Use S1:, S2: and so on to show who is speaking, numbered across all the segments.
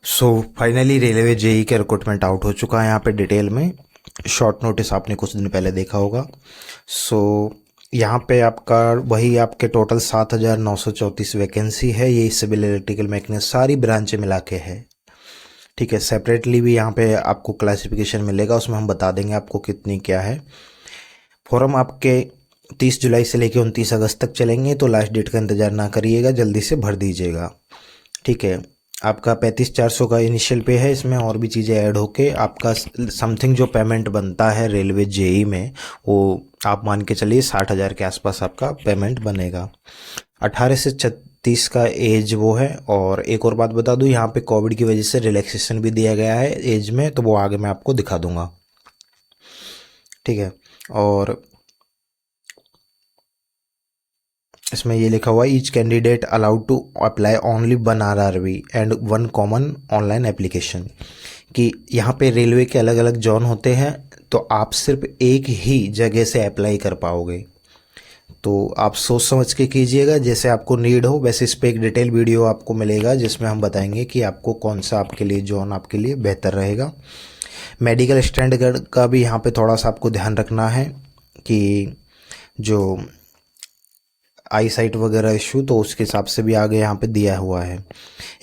S1: So finally railway JEE का recruitment out हो चुका है यहाँ पे डिटेल में। शॉर्ट नोटिस आपने कुछ दिन पहले देखा होगा। सो यहाँ पे आपका वही आपके टोटल 7,934 वैकेंसी है। ये सिविल इलेक्ट्रिकल मैकेनिक सारी ब्रांचें मिला के है। ठीक है, सेपरेटली भी यहाँ पे आपको क्लासिफिकेशन मिलेगा, उसमें हम बता देंगे आपको कितनी क्या है। फॉर्म आपके 30 जुलाई से लेकर 29 अगस्त तक चलेंगे, तो लास्ट डेट का इंतज़ार ना करिएगा, जल्दी से भर दीजिएगा। ठीक है, आपका 35,400 का इनिशियल पे है। इसमें और भी चीज़ें ऐड होके आपका समथिंग जो पेमेंट बनता है रेलवे जेई में, वो आप मान के चलिए 60,000 के आसपास आपका पेमेंट बनेगा। 18 से 36 का एज वो है। और एक और बात बता दूं, यहाँ पे कोविड की वजह से रिलैक्सेशन भी दिया गया है एज में, तो वो आगे मैं आपको दिखा दूंगा। ठीक है, और इसमें ये लिखा हुआ है each candidate allowed to apply only 1 RRB and 1 common online application. कि यहाँ पे रेलवे के अलग अलग जोन होते हैं, तो आप सिर्फ एक ही जगह से अप्लाई कर पाओगे। तो आप सोच समझ के कीजिएगा, जैसे आपको नीड हो वैसे इस पर एक डिटेल वीडियो आपको मिलेगा, जिसमें हम बताएंगे कि आपको कौन सा आपके लिए जोन आपके लिए बेहतर रहेगा। मेडिकल स्टैंडर्ड का भी यहाँ पे थोड़ा सा आपको ध्यान रखना है कि जो आई साइट वगैरह इशू, तो उसके हिसाब से भी आगे यहाँ पे दिया हुआ है।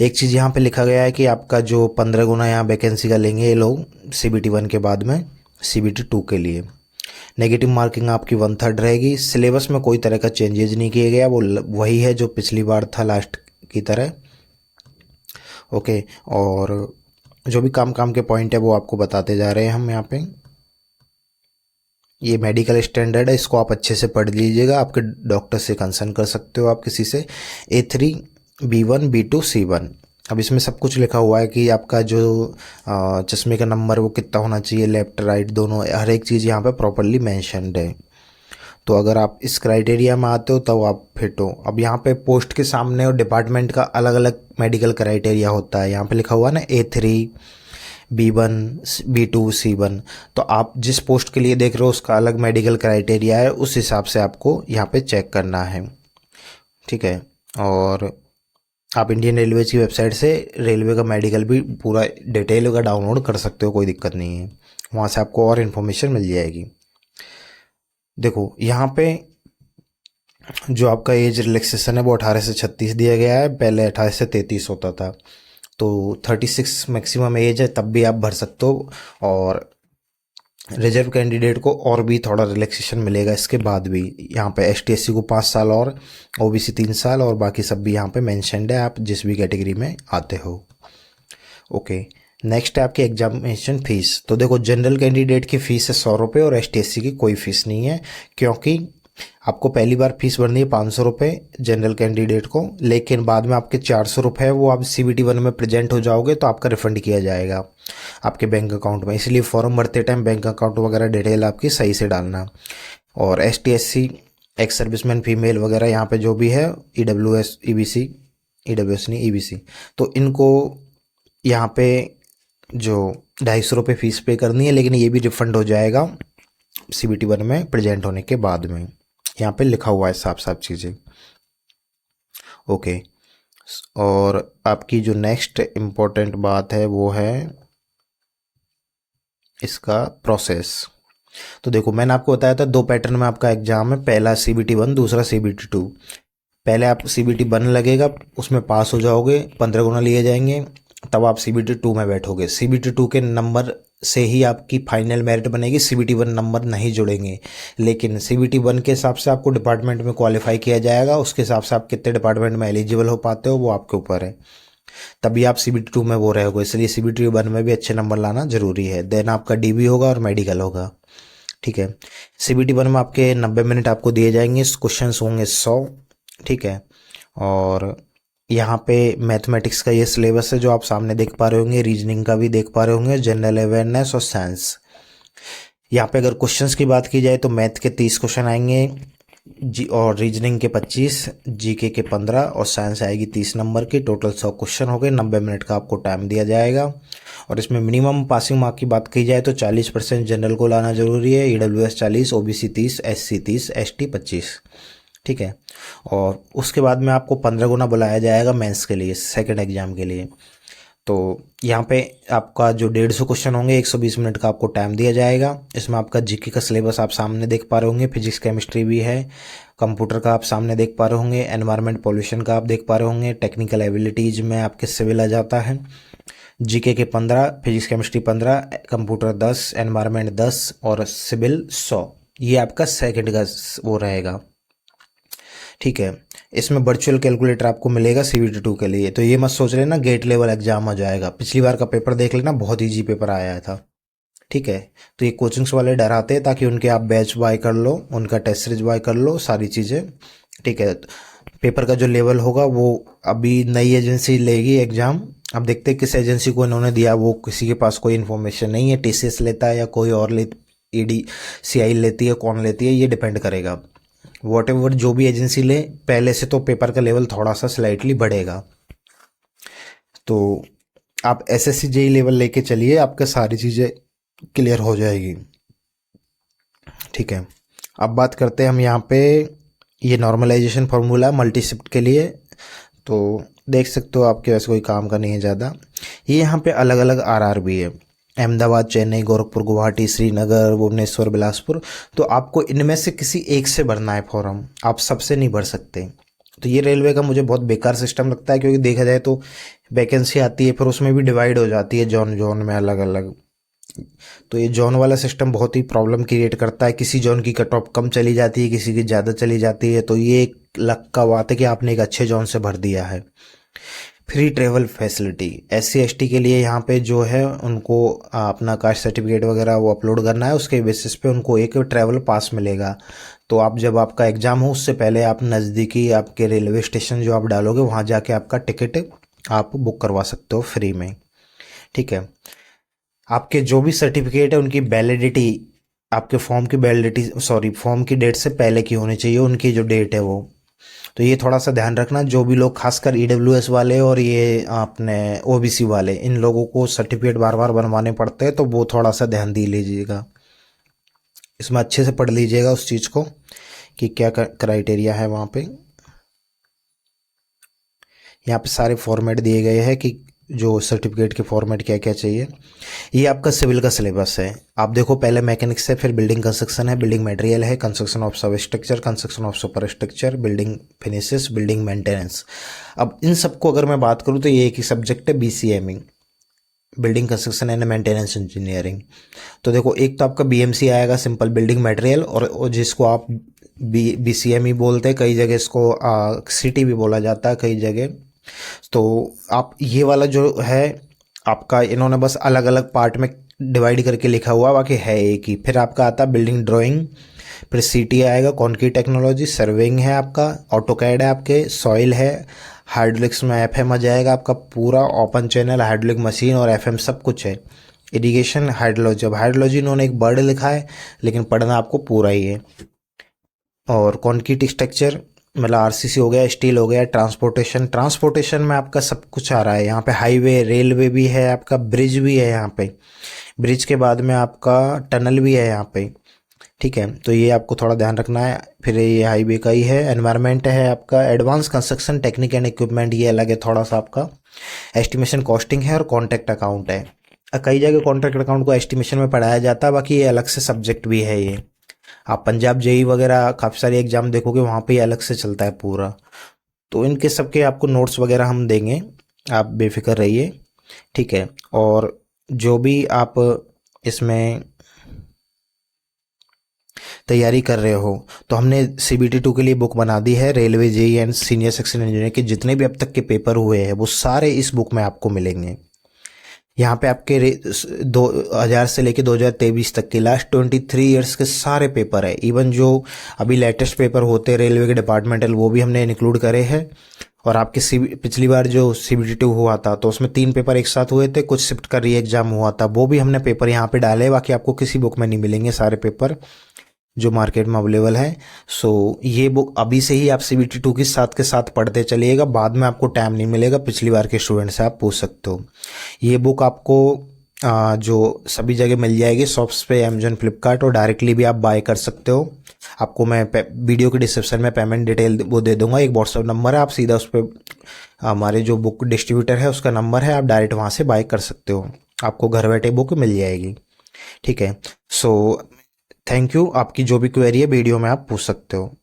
S1: एक चीज़ यहाँ पे लिखा गया है कि आपका जो 15 गुना यहाँ वैकेंसी का लेंगे ये लोग CBT 1 के बाद में CBT 2 के लिए। नेगेटिव मार्किंग आपकी 1/3 रहेगी। सिलेबस में कोई तरह का चेंजेज नहीं किया गया, वो वही है जो पिछली बार था लास्ट की तरह। ओके, और जो भी काम काम के पॉइंट है वो आपको बताते जा रहे हैं हम यहाँ पे। ये मेडिकल स्टैंडर्ड है, इसको आप अच्छे से पढ़ लीजिएगा, आपके डॉक्टर से कंसर्न कर सकते हो आप किसी से। A3 B1 B2 C1। अब इसमें सब कुछ लिखा हुआ है कि आपका जो चश्मे का नंबर वो कितना होना चाहिए, लेफ्ट राइट दोनों, हर एक चीज़ यहाँ पे प्रॉपरली मेंशन्ड है। तो अगर आप इस क्राइटेरिया में आते हो तब आप फिट हो। अब यहाँ पे पोस्ट के सामने और डिपार्टमेंट का अलग अलग मेडिकल क्राइटेरिया होता है। यहाँ पे लिखा हुआ है ना A3 B1 B2 C1। तो आप जिस पोस्ट के लिए देख रहे हो उसका अलग मेडिकल क्राइटेरिया है, उस हिसाब से आपको यहाँ पे चेक करना है। ठीक है, और आप इंडियन रेलवे की वेबसाइट से रेलवे का मेडिकल भी पूरा डिटेल का डाउनलोड कर सकते हो, कोई दिक्कत नहीं है। वहाँ से आपको और इन्फॉर्मेशन मिल जाएगी। देखो यहाँ पे जो आपका एज रिलैक्सेशन है वो 18 से 36 दिया गया है, पहले 18 से 33 होता था। तो 36 मैक्सिमम एज है, तब भी आप भर सकते हो। और रिजर्व कैंडिडेट को और भी थोड़ा रिलैक्सेशन मिलेगा इसके बाद भी। यहाँ पे ST SC को 5 साल और OBC 3 साल, और बाकी सब भी यहाँ पे मेंशन्ड है, आप जिस भी कैटेगरी में आते हो। ओके, नेक्स्ट है आपकी एग्जामिनेशन फीस। तो देखो जनरल कैंडिडेट की फ़ीस है 100 रुपये और ST SC की कोई फ़ीस नहीं है, क्योंकि आपको पहली बार फीस भरनी है 500 रुपये जनरल कैंडिडेट को, लेकिन बाद में आपके 400 रुपये है वो आप CBT 1 में प्रेजेंट हो जाओगे तो आपका रिफंड किया जाएगा आपके बैंक अकाउंट में। इसलिए फॉर्म भरते टाइम बैंक अकाउंट वगैरह डिटेल आपकी सही से डालना। और ST SC ex serviceman female वगैरह यहाँ पे जो भी है EWS EBC, EWS नहीं EBC, तो इनको यहाँ पे जो 250 रुपये फीस पे करनी है, लेकिन ये भी रिफंड हो जाएगा CBT 1 में प्रेजेंट होने के बाद में। यहाँ पे लिखा हुआ है साफ साफ चीज़ें। ओके, और आपकी जो नेक्स्ट इम्पोर्टेंट बात है वो है इसका प्रोसेस। तो देखो मैंने आपको बताया था 2 पैटर्न में आपका एग्जाम है, पहला CBT 1, दूसरा CBT 2। पहले आप CBT 1 लगेगा, उसमें पास हो जाओगे, 15 गुना लिए जाएंगे, तब आप CBT 2 में बैठोगे। CBT 2 के नंबर से ही आपकी फाइनल मेरिट बनेगी, CBT 1 नंबर नहीं जुड़ेंगे। लेकिन CBT 1 के हिसाब से आपको डिपार्टमेंट में क्वालिफाई किया जाएगा, उसके हिसाब से आप कितने डिपार्टमेंट में एलिजिबल हो पाते हो वो आपके ऊपर है, तभी आप CBT 2 में वो रहोगे। इसलिए CBT 1 में भी अच्छे नंबर लाना जरूरी है। देन आपका DB होगा और मेडिकल होगा। ठीक है, CBT 1 में आपके 90 मिनट आपको दिए जाएंगे, क्वेश्चन होंगे 100। ठीक है, और यहाँ पे मैथमेटिक्स का ये सिलेबस है जो आप सामने देख पा रहे होंगे, रीजनिंग का भी देख पा रहे होंगे, जनरल अवेयरनेस और साइंस। यहाँ पे अगर क्वेश्चंस की बात की जाए तो मैथ के 30 क्वेश्चन आएंगे, जी, और रीजनिंग के 25, GK के 15, और साइंस आएगी 30 नंबर की। टोटल 100 क्वेश्चन हो गए, 90 मिनट का आपको टाइम दिया जाएगा। और इसमें मिनिमम पासिंग मार्क की बात की जाए तो 40% जनरल को लाना जरूरी है, EWS 40, OBC 30, SC 30, ST 25। ठीक है, और उसके बाद में आपको 15 गुना बुलाया जाएगा मेंस के लिए, सेकंड एग्जाम के लिए। तो यहाँ पे आपका जो 150 क्वेश्चन होंगे, 120 मिनट का आपको टाइम दिया जाएगा। इसमें आपका जीके का सिलेबस आप सामने देख पा रहे होंगे, फिजिक्स केमिस्ट्री भी है, कंप्यूटर का आप सामने देख पा रहे होंगे, एनवायरनमेंट पॉल्यूशन का आप देख पा रहे होंगे, टेक्निकल एबिलिटीज में आपके सिविल आ जाता है, जीके के 15, फिजिक्स केमिस्ट्री 15, कंप्यूटर 10, एनवायरनमेंट 10 और सिविल 100। ये आपका सेकंड का वो रहेगा, ठीक है। इसमें वर्चुअल कैलकुलेटर आपको मिलेगा CBT 2 के लिए। तो ये मत सोच लेना गेट लेवल एग्जाम आ जाएगा, पिछली बार का पेपर देख लेना, बहुत ईजी पेपर आया था, ठीक है। तो ये कोचिंग्स वाले डराते हैं ताकि उनके आप बैच बाय कर लो, उनका टेस्ट सीरीज बाय कर लो, सारी चीज़ें, ठीक है। पेपर का जो लेवल होगा वो अभी नई एजेंसी लेगी एग्ज़ाम। अब देखते हैं किस एजेंसी को इन्होंने दिया, वो किसी के पास कोई इन्फॉर्मेशन नहीं है, TCS लेता है या कोई और EDCI लेती है, कौन लेती है, ये डिपेंड करेगा। वॉट एवर जो भी एजेंसी ले, पहले से तो पेपर का लेवल थोड़ा सा स्लाइटली बढ़ेगा। तो आप SSC JEE लेवल लेके चलिए, आपके सारी चीज़ें क्लियर हो जाएगी, ठीक है। अब बात करते हैं हम यहाँ पे, ये नॉर्मलाइजेशन फार्मूला मल्टी शिफ्ट के लिए, तो देख सकते हो आपके वैसे कोई काम का नहीं है ज़्यादा। ये यहाँ पे अलग अलग RR भी है, अहमदाबाद, चेन्नई, गोरखपुर, गुवाहाटी, श्रीनगर, भुवनेश्वर, बिलासपुर। तो आपको इनमें से किसी एक से भरना है फॉर्म, आप सबसे नहीं भर सकते। तो ये रेलवे का मुझे बहुत बेकार सिस्टम लगता है, क्योंकि देखा जाए तो वैकेंसी आती है, फिर उसमें भी डिवाइड हो जाती है जोन जोन में अलग अलग। तो ये जोन वाला सिस्टम बहुत ही प्रॉब्लम क्रिएट करता है, किसी जोन की कट ऑफ कम चली जाती है, किसी की ज़्यादा चली जाती है। तो ये एक लक का बात है कि आपने एक अच्छे जोन से भर दिया है। Free travel facility SC ST के लिए यहाँ पे जो है उनको अपना कास्ट सर्टिफिकेट वगैरह वो अपलोड करना है, उसके बेसिस पे उनको एक ट्रैवल पास मिलेगा। तो आप जब आपका एग्ज़ाम हो उससे पहले आप नज़दीकी आपके रेलवे स्टेशन जो आप डालोगे वहाँ जाके आपका टिकट आप बुक करवा सकते हो फ्री में, ठीक है। आपके जो भी सर्टिफिकेट है उनकी वैलिडिटी, आपके फॉर्म की वैलिडिटी, सॉरी, फॉर्म की डेट से पहले की होनी चाहिए, उनकी जो डेट है वो। तो ये थोड़ा सा ध्यान रखना, जो भी लोग खासकर EWS वाले और ये अपने OBC वाले, इन लोगों को सर्टिफिकेट बार बार बनवाने पड़ते हैं, तो वो थोड़ा सा ध्यान दे लीजिएगा, इसमें अच्छे से पढ़ लीजिएगा उस चीज़ को कि क्या क्राइटेरिया है वहाँ पे। यहाँ पे सारे फॉर्मेट दिए गए हैं कि जो सर्टिफिकेट के फॉर्मेट क्या क्या चाहिए। ये आपका सिविल का सिलेबस है, आप देखो पहले मैकेनिक्स है, फिर बिल्डिंग कंस्ट्रक्शन है, बिल्डिंग मटेरियल है, कंस्ट्रक्शन ऑफ सब structure, construction of super structure, building finishes, building maintenance. अब इन सबको अगर मैं बात करूँ तो ये एक ही सब्जेक्ट है, BCME, building construction and maintenance engineering. तो देखो एक तो आपका BMC आएगा, सिंपल बिल्डिंग मटेरियल, और जिसको आप BCME बोलते हैं, कई जगह इसको सिटी भी बोला जाता है कई जगह। तो आप ये वाला जो है आपका, इन्होंने बस अलग अलग पार्ट में डिवाइड करके लिखा हुआ, बाकी है एक ही। फिर आपका आता है बिल्डिंग ड्राइंग, फिर CT आएगा, कॉन्क्रीट टेक्नोलॉजी, सर्वेइंग है आपका, ऑटोकैड है आपके, सॉइल है, हाइड्रोलिक्स में FM आ जाएगा आपका पूरा, ओपन चैनल, हाइड्रोलिक मशीन और FM सब कुछ है। इरिगेशन, हाइड्रोलॉजी, अब हाइड्रोलॉजी इन्होंने एक वर्ड लिखा है लेकिन पढ़ना आपको पूरा ही है। और कॉन्क्रीट स्ट्रक्चर मतलब RCC हो गया, स्टील हो गया, ट्रांसपोर्टेशन में आपका सब कुछ आ रहा है यहाँ पे, हाईवे, रेलवे भी है आपका, ब्रिज भी है यहाँ पे, ब्रिज के बाद में आपका टनल भी है यहाँ पे, ठीक है। तो ये आपको थोड़ा ध्यान रखना है। फिर ये हाईवे का ही है, एनवायरनमेंट है आपका, advance construction technique and equipment, ये अलग है थोड़ा सा आपका, एस्टिमेशन कॉस्टिंग है, और कॉन्ट्रैक्ट अकाउंट है। कई जगह कॉन्ट्रैक्ट अकाउंट को एस्टिमेशन में पढ़ाया जाता है, बाकी ये अलग से सब्जेक्ट भी है ये। आप पंजाब JEE वगैरह काफ़ी सारे एग्जाम देखोगे वहाँ पे अलग से चलता है पूरा। तो इनके सबके आपको नोट्स वगैरह हम देंगे, आप बेफिक्र रहिए, ठीक है। और जो भी आप इसमें तैयारी कर रहे हो, तो हमने CBT 2 के लिए बुक बना दी है, railway JEE and senior section engineer के जितने भी अब तक के पेपर हुए हैं वो सारे इस बुक में आपको मिलेंगे। यहाँ पे आपके 2000 से लेके 2023 तक के लास्ट 23 इयर्स के सारे पेपर है, इवन जो अभी लेटेस्ट पेपर होते हैं रेलवे के डिपार्टमेंटल, वो भी हमने इंक्लूड करे हैं। और आपके पिछली बार जो CBT 2 हुआ था तो उसमें 3 पेपर एक साथ हुए थे, कुछ शिफ्ट का री एग्जाम हुआ था, वो भी हमने पेपर यहाँ पे डाले, बाकी आपको किसी बुक में नहीं मिलेंगे सारे पेपर जो मार्केट में अवेलेबल है। सो ये बुक अभी से ही आप CBT 2 के साथ पढ़ते चलिएगा, बाद में आपको टाइम नहीं मिलेगा, पिछली बार के स्टूडेंट से आप पूछ सकते हो। ये बुक आपको जो सभी जगह मिल जाएगी शॉप्स पे, अमेजोन, फ्लिपकार्ट, और डायरेक्टली भी आप बाय कर सकते हो। आपको मैं वीडियो के डिस्क्रिप्शन में पेमेंट डिटेल वो दे दूंगा, एक व्हाट्सअप नंबर है, आप सीधा उस पर, हमारे जो बुक डिस्ट्रीब्यूटर है उसका नंबर है, आप डायरेक्ट वहाँ से बाय कर सकते हो, आपको घर बैठे बुक मिल जाएगी। ठीक है। सो थैंक यू, आपकी जो भी क्वेरी है वीडियो में आप पूछ सकते हो।